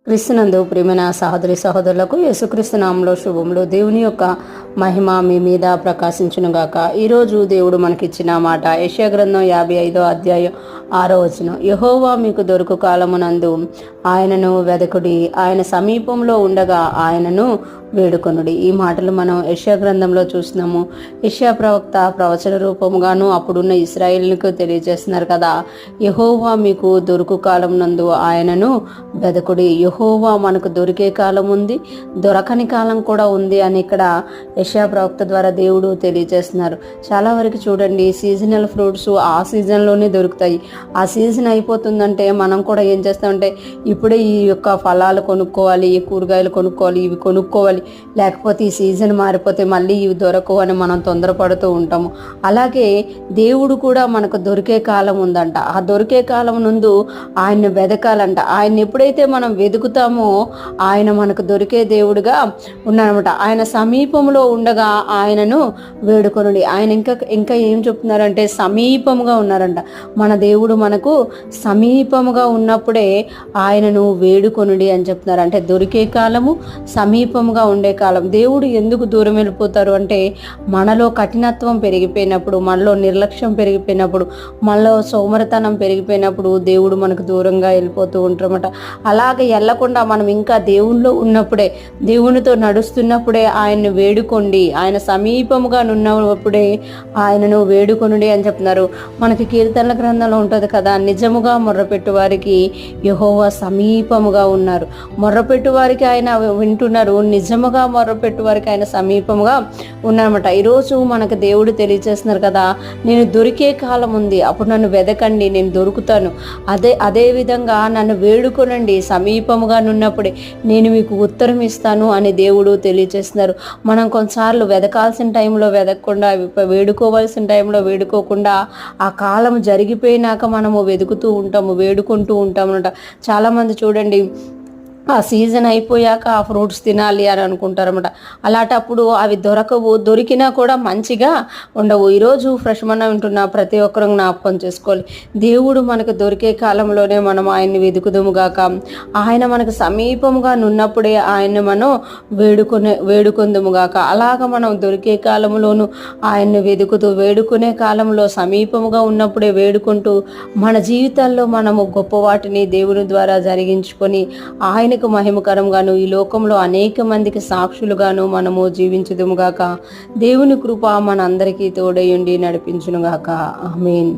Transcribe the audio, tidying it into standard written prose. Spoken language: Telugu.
క్రీస్తునందు ప్రియమైన సహోదరి సహోదరులకు యేసుక్రీస్తు నామములో శుభములు. దేవుని యొక్క మహిమ మీ మీద ప్రకాశించును గాక. ఈరోజు దేవుడు మనకిచ్చిన మాట యెషయా గ్రంథం 55వ అధ్యాయం 6వ వచనం. యెహోవా మీకు దొరుకు కాలమునందు ఆయనను వెదకుడి, ఆయన సమీపంలో ఉండగా ఆయనను వేడుకొనుడి. ఈ మాటలు మనం యెషయా గ్రంథంలో చూస్తున్నాము. యెషయా ప్రవక్త ప్రవచన రూపముగాను అప్పుడున్న ఇశ్రాయేలుకు తెలియజేస్తున్నారు కదా, యెహోవా మీకు దొరుకు కాలం నందు ఆయనను వెదకుడి. యెహోవా మనకు దొరికే కాలం ఉంది, దొరకని కాలం కూడా ఉంది అని ఇక్కడ యెషయా ప్రవక్త ద్వారా దేవుడు తెలియజేస్తున్నారు. చాలా వరకు చూడండి, సీజనల్ ఫ్రూట్స్ ఆ సీజన్లోనే దొరుకుతాయి. ఆ సీజన్ అయిపోతుందంటే మనం కూడా ఏం చేస్తామంటే ఇప్పుడే ఈ యొక్క ఫలాలు కొనుక్కోవాలి, ఈ కూరగాయలు కొనుక్కోవాలి, ఇవి కొనుక్కోవాలి, లేకపోతే ఈ సీజన్ మారిపోతే మళ్ళీ ఇవి దొరకవు అని మనం తొందరపడుతూ ఉంటాము. అలాగే దేవుడు కూడా మనకు దొరికే కాలం ఉందంట. ఆ దొరికే కాలం ముందు ఆయన్ని వెదకాలంట. ఆయన ఎప్పుడైతే మనం వెతుకుతామో ఆయన మనకు దొరికే దేవుడుగా ఉన్నారనమాట. ఆయన సమీపంలో ఉండగా ఆయనను వేడుకొనుడి. ఆయన ఇంకా ఏం చెప్తున్నారంటే సమీపముగా ఉన్నారంట. మన దేవుడు మనకు సమీపముగా ఉన్నప్పుడే ఆయనను వేడుకొనుడి అని చెప్తున్నారు. అంటే దొరికే కాలము, సమీపముగా ఉండే కాలం. దేవుడు ఎందుకు దూరం వెళ్ళిపోతారు అంటే మనలో కఠినత్వం పెరిగిపోయినప్పుడు, మనలో నిర్లక్ష్యం పెరిగిపోయినప్పుడు, మనలో సోమరితనం పెరిగిపోయినప్పుడు దేవుడు మనకు దూరంగా వెళ్ళిపోతూ ఉంటారన్నమాట. అలాగే వెళ్ళకుండా మనం ఇంకా దేవునిలో ఉన్నప్పుడే, దేవునితో నడుస్తున్నప్పుడే ఆయన్ని వేడుకోండి, ఆయన సమీపముగా ఉన్నప్పుడే ఆయనను వేడుకొనుడి అని చెప్తున్నారు. మనకి కీర్తనల గ్రంథంలో ఉంటుంది కదా, నిజముగా మొర్రపెట్టు వారికి యెహోవా సమీపముగా ఉన్నారు. మొర్రపెట్టు వారికి ఆయన వింటున్నారు, నిజముగా మొర్రపెట్టు వారికి ఆయన సమీపముగా ఉన్నారన్నమాట. ఈరోజు మనకు దేవుడు తెలియజేస్తున్నారు కదా, నేను దొరికే కాలం ఉంది, అప్పుడు నన్ను వెదకండి, నేను దొరుకుతాను. అదే విధంగా నన్ను వేడుకొనండి, సమీపముగా ఉన్నప్పుడే నేను మీకు ఉత్తరం ఇస్తాను అని దేవుడు తెలియజేస్తున్నారు. మనం కొన్నిసార్లు వెదకాల్సిన టైంలో వెదకకుండా, వేడుకోవాల్సిన టైంలో వేడుకోకుండా ఆ కాలం జరిగిపోయినాక మనము వెతుకుతూ ఉంటాము, వేడుకుంటూ ఉంటాము అనమాట. చాలామంది చూడండి, ఆ సీజన్ అయిపోయాక ఆ ఫ్రూట్స్ తినాలి అని అనుకుంటారన్నమాట. అలాంటప్పుడు అవి దొరకవు, దొరికినా కూడా మంచిగా ఉండవు. ఈరోజు ఫ్రెష్ మన వింటున్న ప్రతి ఒక్కరూ జ్ఞాపకం చేసుకోవాలి, దేవుడు మనకు దొరికే కాలంలోనే మనం ఆయన్ని వెతుకుదుముగాక. ఆయన మనకు సమీపంగా ఉన్నప్పుడే ఆయన్ని మనం వేడుకొందుముగాక. అలాగ మనం దొరికే కాలంలోనూ ఆయన్ని వెతుకుతూ, వేడుకునే కాలంలో సమీపముగా ఉన్నప్పుడే వేడుకుంటూ మన జీవితాల్లో మనము గొప్ప వాటిని దేవుని ద్వారా జరిగించుకొని ఆయన మహిమకరంగాను ఈ లోకంలో అనేక మందికి సాక్షులుగాను మనము జీవించుదుముగాక. దేవుని కృప మనందరికీ తోడయుండి నడిపించునుగాక. ఆమేన్.